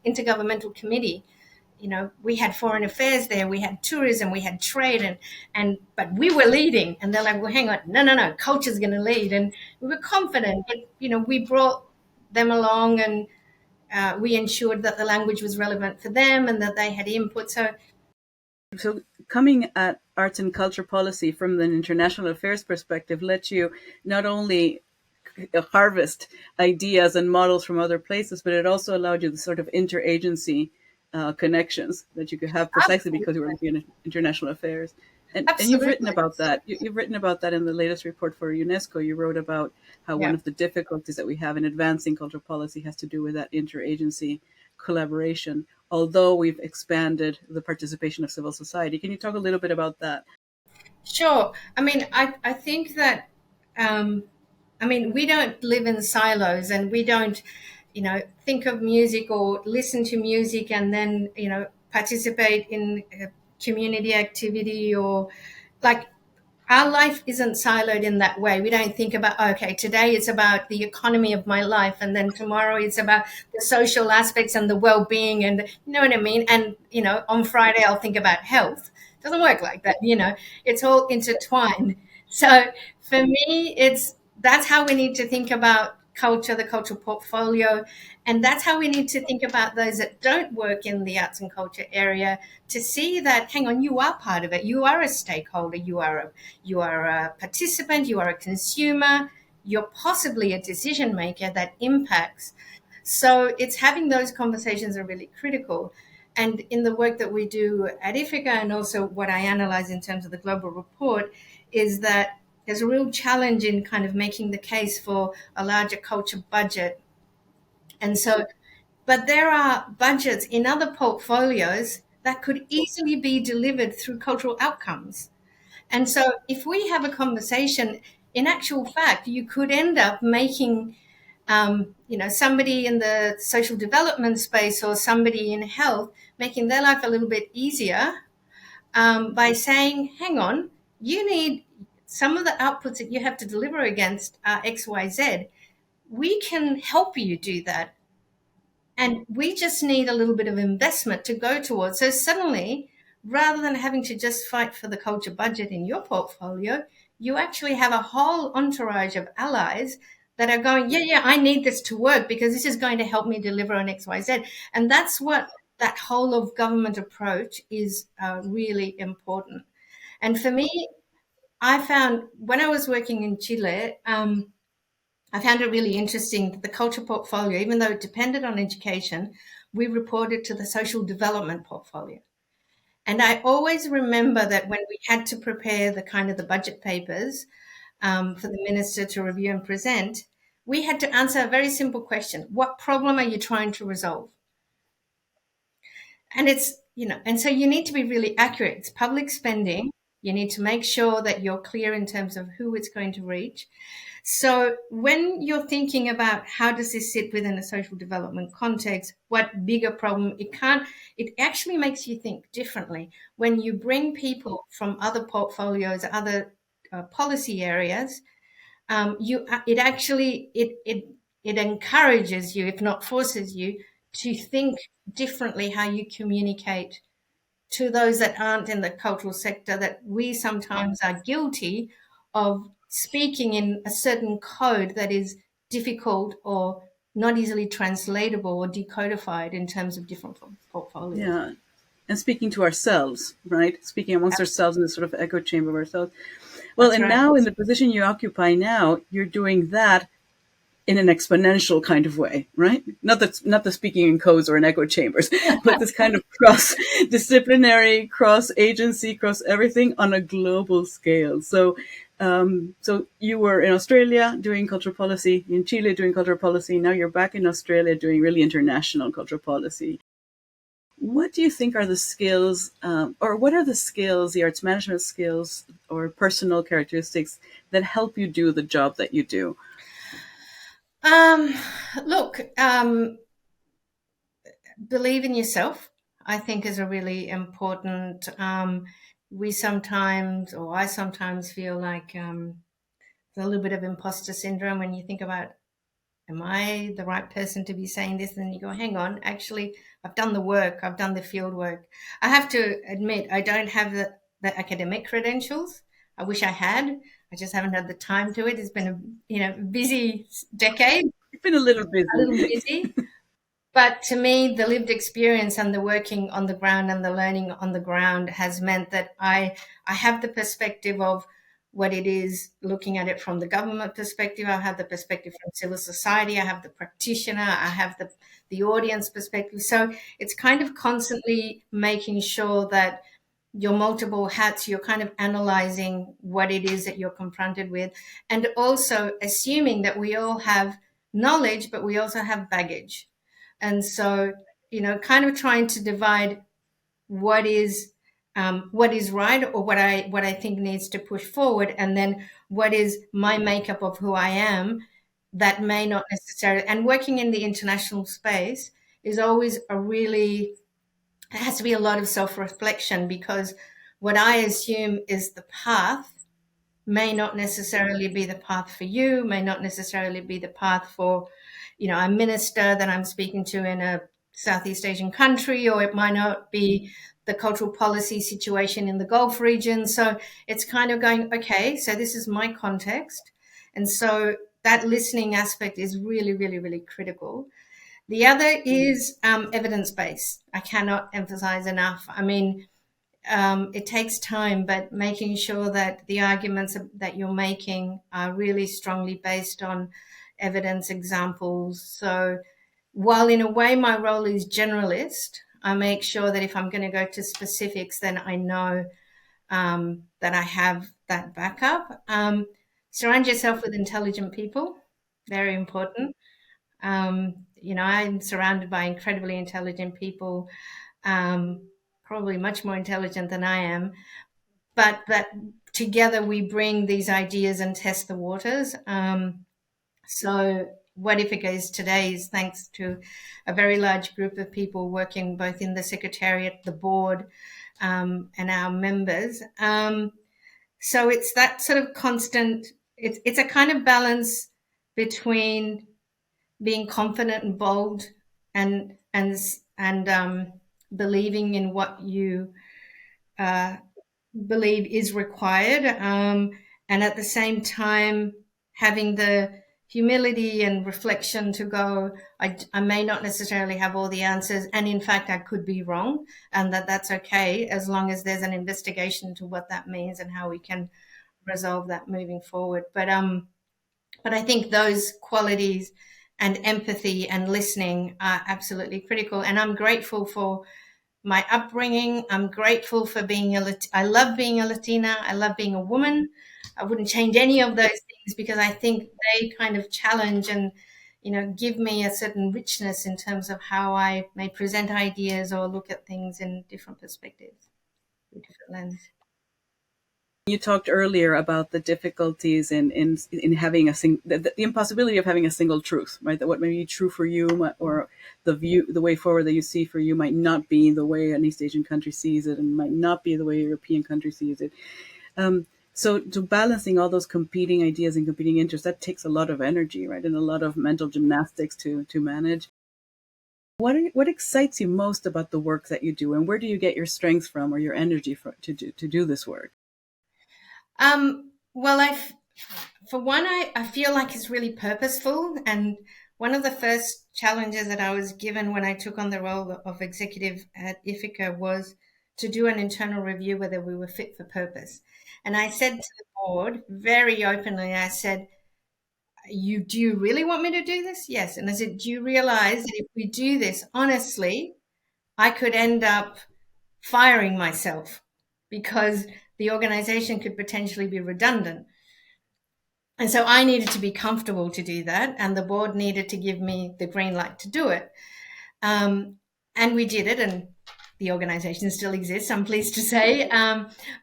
intergovernmental committee. We had foreign affairs there, we had tourism, we had trade, but we were leading. And they're like, well, hang on, no, culture's going to lead. And we were confident, but we brought them along, and we ensured that the language was relevant for them and that they had input. So coming at arts and culture policy from an international affairs perspective lets you not only harvest ideas and models from other places, but it also allowed you the sort of interagency connections that you could have precisely because you were looking at international affairs. And you've written about that. You've written about that in the latest report for UNESCO. You wrote about how one of the difficulties that we have in advancing cultural policy has to do with that interagency collaboration, although we've expanded the participation of civil society. Can you talk a little bit about that? Sure. I mean, I think that, we don't live in silos, and we don't, think of music or listen to music and then, participate in community activity, or like, our life isn't siloed in that way. We don't think about, okay, today it's about the economy of my life, and then tomorrow it's about the social aspects and the well-being, and you know what I mean? And, on Friday I'll think about health. It doesn't work like that, it's all intertwined. So for me, that's how we need to think about culture, the cultural portfolio. And that's how we need to think about those that don't work in the arts and culture area, to see that, hang on, you are part of it. You are a stakeholder. You are a participant. You are a consumer. You're possibly a decision maker that impacts. So it's having those conversations are really critical. And in the work that we do at IFICA, and also what I analyze in terms of the global report, is that there's a real challenge in kind of making the case for a larger culture budget. And so, but there are budgets in other portfolios that could easily be delivered through cultural outcomes. And so if we have a conversation, in actual fact, you could end up making, somebody in the social development space or somebody in health, making their life a little bit easier by saying, hang on, you need some of the outputs that you have to deliver against X, Y, Z. We can help you do that. And we just need a little bit of investment to go towards. So suddenly, rather than having to just fight for the culture budget in your portfolio, you actually have a whole entourage of allies that are going, yeah, I need this to work because this is going to help me deliver on X, Y, Z. And that's what that whole of government approach is really important. And for me, I found when I was working in Chile, I found it really interesting that the culture portfolio, even though it depended on education, we reported to the social development portfolio. And I always remember that when we had to prepare the budget papers for the minister to review and present, we had to answer a very simple question. What problem are you trying to resolve? And and so you need to be really accurate. It's public spending. You need to make sure that you're clear in terms of who it's going to reach. So when you're thinking about how does this sit within a social development context, what bigger problem, it actually makes you think differently. When you bring people from other portfolios, other policy areas, it encourages you, if not forces you, to think differently how you communicate to those that aren't in the cultural sector, that we sometimes are guilty of speaking in a certain code that is difficult or not easily translatable or decodified in terms of different portfolios. Yeah. And speaking to ourselves, right? Speaking amongst ourselves in the sort of echo chamber of ourselves. Well, That's and right. Now in the position you occupy now, you're doing that in an exponential kind of way, right? Not the speaking in codes or in echo chambers, but this kind of cross-disciplinary, cross-agency, cross-everything on a global scale. So So you were in Australia doing cultural policy, in Chile doing cultural policy. Now you're back in Australia doing really international cultural policy. What do you think are the skills, or what are the skills, the arts management skills or personal characteristics that help you do the job that you do? Um, Look, believe in yourself, I think, is a really important. We sometimes, or I sometimes feel like there's a little bit of imposter syndrome when you think about, am I the right person to be saying this? And then you go, hang on, actually, I've done the work, I've done the field work. I have to admit, I don't have the academic credentials. I wish I had. I just haven't had the time to it. It's been a busy decade, You've been a little a little busy. busy. But to me, the lived experience and the working on the ground and the learning on the ground has meant that I have the perspective of what it is, looking at it from the government perspective. I have the perspective from civil society. I have the practitioner. I have the audience perspective. So it's kind of constantly making sure that your multiple hats, you're kind of analyzing what it is that you're confronted with, and also assuming that we all have knowledge, but we also have baggage. And so, kind of trying to divide what is right, or what I think needs to push forward, and then what is my makeup of who I am that may not necessarily. And working in the international space is always it has to be a lot of self-reflection, because what I assume is the path may not necessarily be the path for you, may not necessarily be the path for, a minister that I'm speaking to in a Southeast Asian country, or it might not be the cultural policy situation in the Gulf region. So it's kind of going, okay, so this is my context. And so that listening aspect is really, really, really critical. The other is evidence based. I cannot emphasize enough. I mean, it takes time, but making sure that the arguments that you're making are really strongly based on evidence, examples. So while in a way my role is generalist, I make sure that if I'm going to go to specifics, then I know that I have that backup. Surround yourself with intelligent people, very important. I'm surrounded by incredibly intelligent people, probably much more intelligent than I am, but that together we bring these ideas and test the waters. So what IFICA is today is thanks to a very large group of people working both in the Secretariat, the board, and our members. So it's that sort of constant, it's a kind of balance between being confident and bold, and believing in what you believe is required, and at the same time having the humility and reflection to go, I may not necessarily have all the answers, and in fact I could be wrong, and that's okay, as long as there's an investigation into what that means and how we can resolve that moving forward. But I think those qualities and empathy and listening are absolutely critical. And I'm grateful for my upbringing. I'm grateful for I love being a Latina. I love being a woman. I wouldn't change any of those things, because I think they kind of challenge and, give me a certain richness in terms of how I may present ideas or look at things in different perspectives, through different lens. You talked earlier about the difficulties in having the impossibility of having a single truth, right? That what may be true for you, or the way forward that you see for you, might not be the way an East Asian country sees it, and might not be the way a European country sees it. So to balancing all those competing ideas and competing interests, that takes a lot of energy, right? And a lot of mental gymnastics to manage. What excites you most about the work that you do, and where do you get your strength from or your energy to do this work? Well, for one, I feel like it's really purposeful. And one of the first challenges that I was given when I took on the role of executive at IFICA was to do an internal review whether we were fit for purpose. And I said to the board very openly, I said, do you really want me to do this? Yes. And I said, do you realize that if we do this, honestly, I could end up firing myself, because the organization could potentially be redundant. And so I needed to be comfortable to do that, and the board needed to give me the green light to do it. And we did it, and the organization still exists, I'm pleased to say.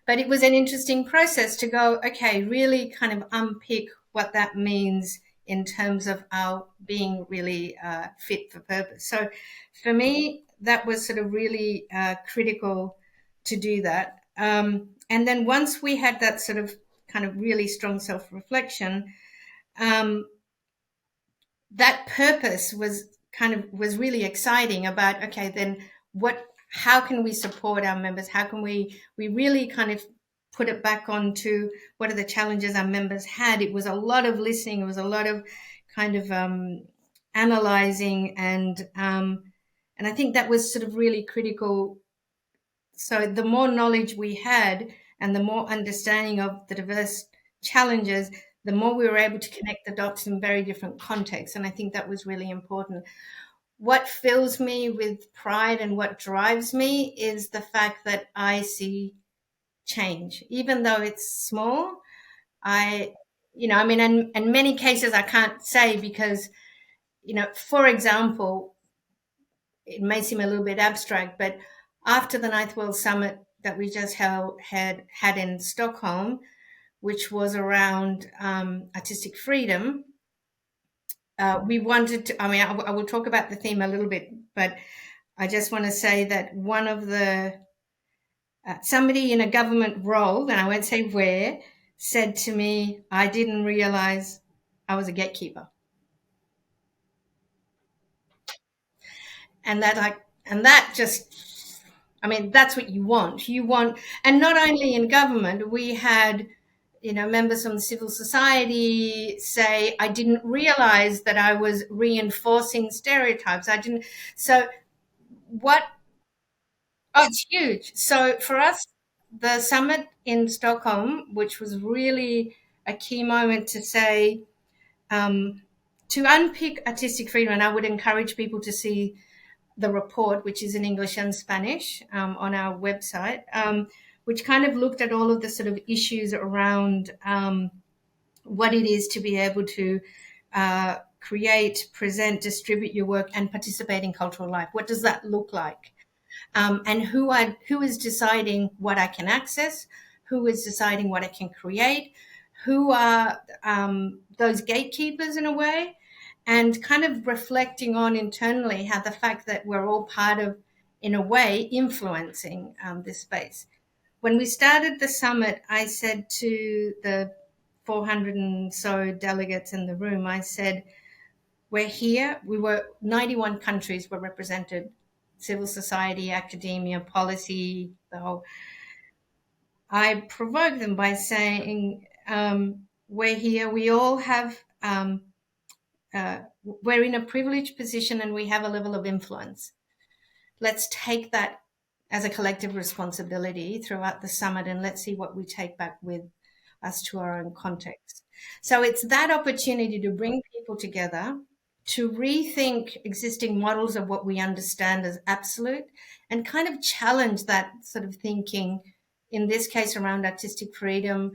But it was an interesting process to go, okay, really kind of unpick what that means in terms of our being really fit for purpose. So for me, that was sort of really critical to do that. And then once we had that sort of kind of really strong self-reflection, that purpose was really exciting about, okay, then how can we support our members? How can we really kind of put it back onto what are the challenges our members had? It was a lot of listening. It was a lot of kind of analyzing, and I think that was sort of really critical. So the more knowledge we had and the more understanding of the diverse challenges, the more we were able to connect the dots in very different contexts. And I think that was really important. What fills me with pride and what drives me is the fact that I see change, even though it's small. I mean, in many cases I can't say because, for example, it may seem a little bit abstract, but after the Ninth World Summit that we just had in Stockholm, which was around artistic freedom, we wanted to, I mean, I will talk about the theme a little bit, but I just want to say that one of somebody in a government role, and I won't say where, said to me, I didn't realize I was a gatekeeper. And that just, I mean, that's what you want. And not only in government, we had, members from civil society say, I didn't realize that I was reinforcing stereotypes. So what, oh, it's huge. So for us, the summit in Stockholm, which was really a key moment to say, to unpick artistic freedom, and I would encourage people to see the report, which is in English and Spanish on our website, which kind of looked at all of the sort of issues around what it is to be able to create, present, distribute your work, and participate in cultural life. What does that look like? And who is deciding what I can access? Who is deciding what I can create? Who are those gatekeepers in a way? And kind of reflecting on internally how the fact that we're all part of, in a way, influencing this space. When we started the summit, I said to the 400 and so delegates in the room, I said, we're here. 91 countries were represented, civil society, academia, policy, the whole. I provoked them by saying, we're here. We all have we're in a privileged position and we have a level of influence. Let's take that as a collective responsibility throughout the summit, and let's see what we take back with us to our own context. So it's that opportunity to bring people together, to rethink existing models of what we understand as absolute, and kind of challenge that sort of thinking. In this case, around artistic freedom,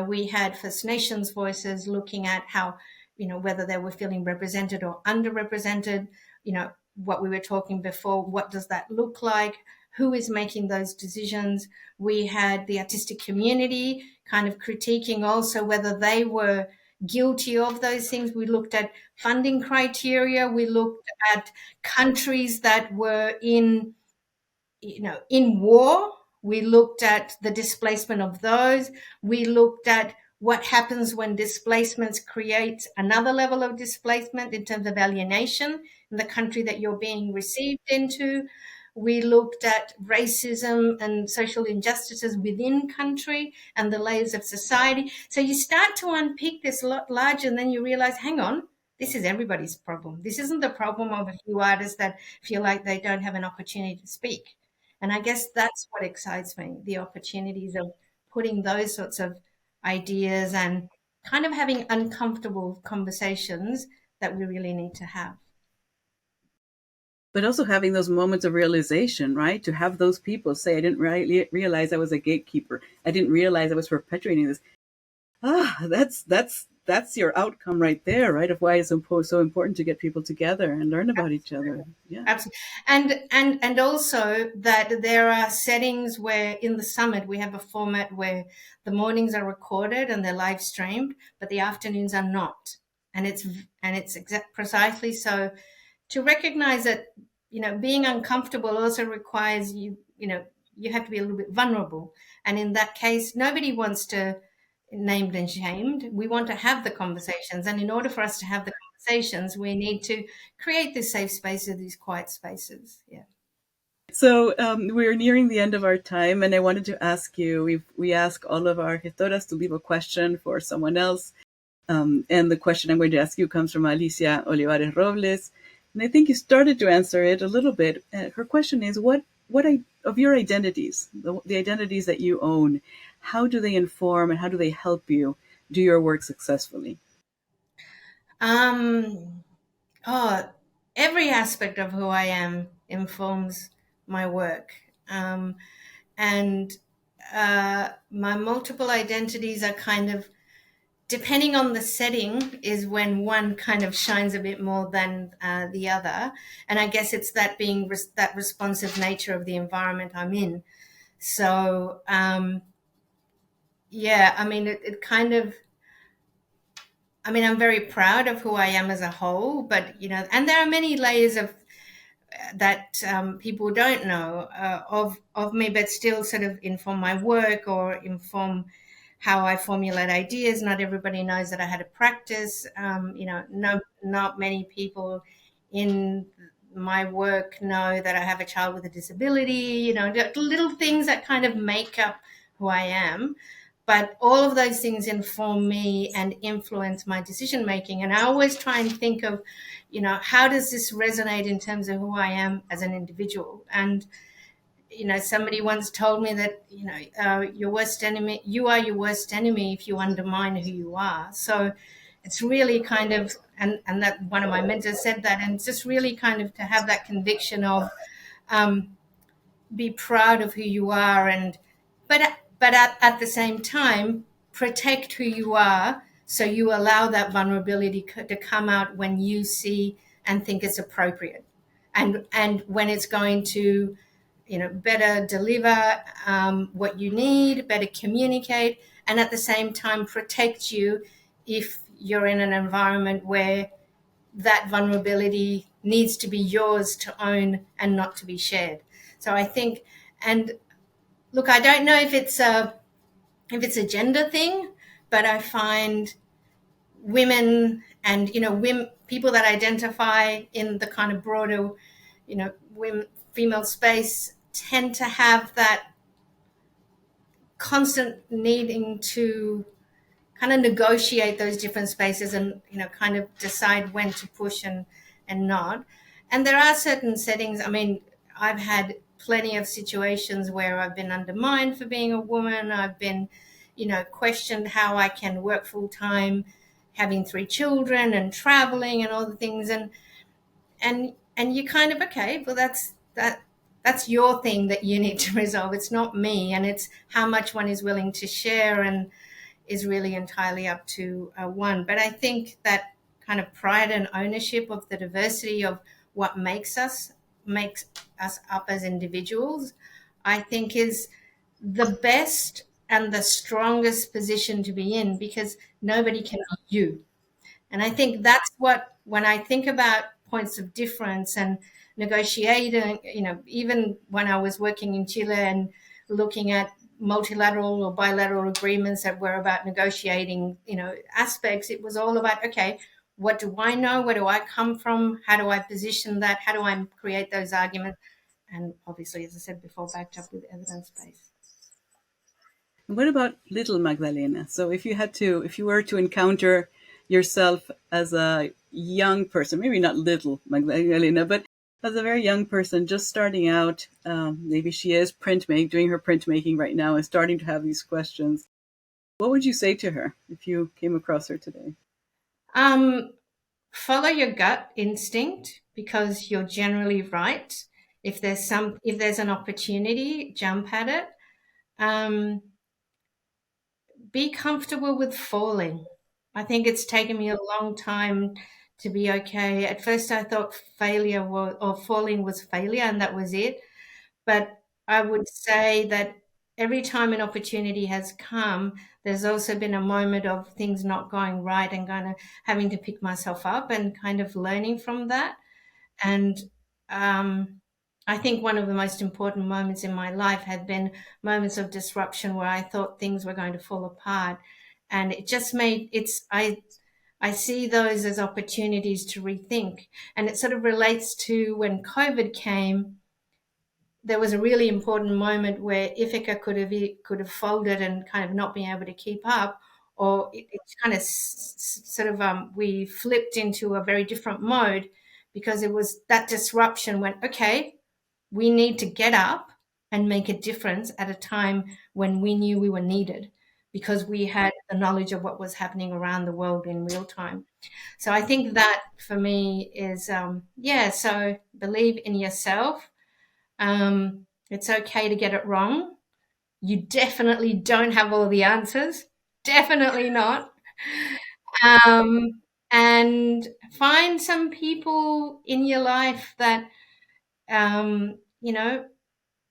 we had First Nations voices looking at how, whether they were feeling represented or underrepresented, what we were talking before, what does that look like? Who is making those decisions? We had the artistic community kind of critiquing also whether they were guilty of those things. We looked at funding criteria. We looked at countries that were in war. We looked at the displacement of those. We looked at what happens when displacements create another level of displacement in terms of alienation in the country that you're being received into. We looked at racism and social injustices within country and the layers of society. So you start to unpick this a lot larger, and then you realize, hang on, this is everybody's problem. This isn't the problem of a few artists that feel like they don't have an opportunity to speak. And I guess that's what excites me, the opportunities of putting those sorts of ideas and kind of having uncomfortable conversations that we really need to have. But also having those moments of realization, right? To have those people say, I didn't realize I was a gatekeeper. I didn't realize I was perpetuating this. That's that's your outcome right there, right? Of why it's so important to get people together and learn about each other. Yeah. Absolutely. And also that there are settings where in the summit we have a format where the mornings are recorded and they're live streamed, but the afternoons are not. And it's precisely so to recognize that, being uncomfortable also requires you have to be a little bit vulnerable. And in that case, nobody wants to named and shamed. We want to have the conversations. And in order for us to have the conversations, we need to create this safe spaces, these quiet spaces. Yeah. So we're nearing the end of our time, and I wanted to ask you. We ask all of our gestoras to leave a question for someone else, and the question I'm going to ask you comes from Alicia Olivares Robles, and I think you started to answer it a little bit. Her question is, of your identities, the identities that you own, how do they inform and how do they help you do your work successfully? Um, oh, every aspect of who I am informs my work. And my multiple identities are kind of, depending on the setting, is when one kind of shines a bit more than the other. And I guess it's that being that responsive nature of the environment I'm in. So, yeah, I mean, it kind of, I mean, I'm very proud of who I am as a whole, but, and there are many layers of that people don't know of me, but still sort of inform my work or inform how I formulate ideas. Not everybody knows that I had a practice. Not many people in my work know that I have a child with a disability. Little things that kind of make up who I am. But all of those things inform me and influence my decision making. And I always try and think of, how does this resonate in terms of who I am as an individual? And, somebody once told me that, your worst enemy, you are your worst enemy if you undermine who you are. So it's really kind of, and that one of my mentors said that, and it's just really kind of to have that conviction of, be proud of who you are, but at the same time protect who you are, so you allow that vulnerability to come out when you see and think it's appropriate, and when it's going to better deliver what you need, better communicate, and at the same time protect you if you're in an environment where that vulnerability needs to be yours to own and not to be shared. So I think, and look, I don't know if it's a gender thing, but I find women and women, people that identify in the kind of broader women, female space, tend to have that constant needing to kind of negotiate those different spaces and kind of decide when to push and not. And there are certain settings, I mean, I've had plenty of situations where I've been undermined for being a woman. I've been questioned how I can work full time, having 3 children and traveling and all the things. And you kind of, okay, well, that's your thing that you need to resolve. It's not me. And it's how much one is willing to share and is really entirely up to one. But I think that kind of pride and ownership of the diversity of what makes us up as individuals, I think is the best and the strongest position to be in, because nobody can be you. And I think that's what, when I think about points of difference and negotiating, even when I was working in Chile and looking at multilateral or bilateral agreements that were about negotiating, aspects, it was all about, okay, what do I know? Where do I come from? How do I position that? How do I create those arguments? And obviously, as I said before, backed up with evidence base. What about little Magdalena? So if you were to encounter yourself as a young person, maybe not little Magdalena, but as a very young person just starting out, maybe she is doing her printmaking right now and starting to have these questions. What would you say to her if you came across her today? Follow your gut instinct, because you're generally right. If there's an opportunity, jump at it. Be comfortable with falling. I think it's taken me a long time to be okay. At first, I thought failure was, or falling was failure, and that was it. But I would say that every time an opportunity has come, there's also been a moment of things not going right and kind of having to pick myself up and kind of learning from that. And I think one of the most important moments in my life had been moments of disruption where I thought things were going to fall apart. And it just made I see those as opportunities to rethink. And it sort of relates to when COVID came, there was a really important moment where Ithaca could have folded and kind of not been able to keep up, or it kind of sort of we flipped into a very different mode because it was that disruption when okay, we need to get up and make a difference at a time when we knew we were needed because we had the knowledge of what was happening around the world in real time. So I think that for me is yeah. So believe in yourself. It's okay to get it wrong. You definitely don't have all the answers. Definitely not. Um, and find some people in your life that, you know,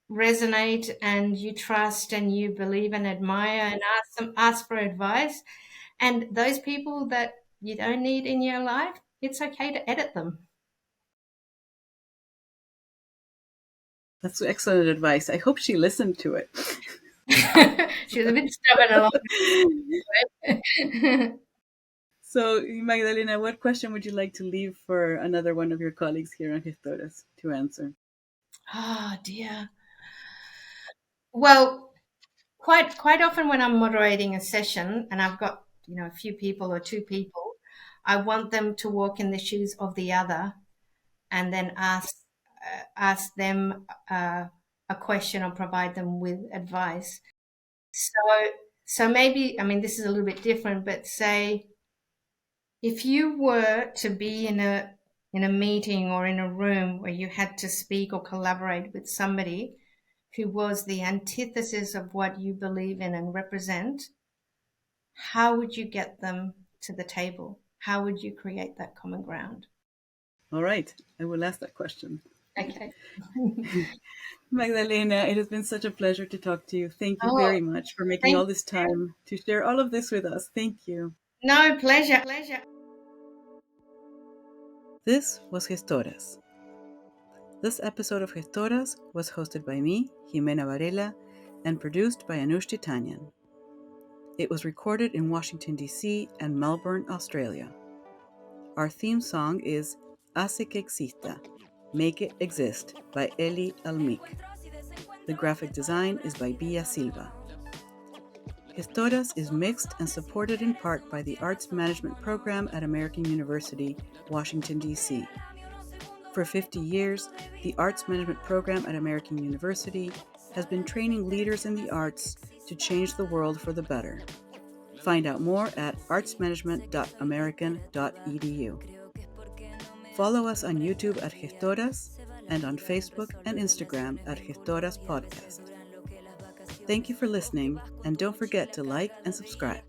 resonate and you trust and you believe and admire and ask for advice. And those people that you don't need in your life, it's okay to edit them. That's excellent advice. I hope she listened to it. She was a bit stubborn along the way. So, Magdalena, what question would you like to leave for another one of your colleagues here on Gestoras to answer? Oh dear. Well, quite often when I'm moderating a session and I've got, a few people or two people, I want them to walk in the shoes of the other and then ask them a question or provide them with advice. So so maybe, I mean, this is a little bit different, but say if you were to be in a meeting or in a room where you had to speak or collaborate with somebody who was the antithesis of what you believe in and represent, how would you get them to the table? How would you create that common ground? All right, I will ask that question. Okay. Magdalena, it has been such a pleasure to talk to you. Thank you Oh, very much for making thank all this time to share all of this with us. Thank you. No, pleasure. Pleasure. This was Gestoras. This episode of Gestoras was hosted by me, Jimena Varela, and produced by Anush Titanyan. It was recorded in Washington, D.C. and Melbourne, Australia. Our theme song is Hace que exista, Make It Exist by Eli Almic. The graphic design is by Bia Silva. Gestoras is mixed and supported in part by the Arts Management Program at American University, Washington, D.C. For 50 years, the Arts Management Program at American University has been training leaders in the arts to change the world for the better. Find out more at artsmanagement.american.edu. Follow us on YouTube at Gestoras and on Facebook and Instagram at Gestoras Podcast. Thank you for listening, and don't forget to like and subscribe.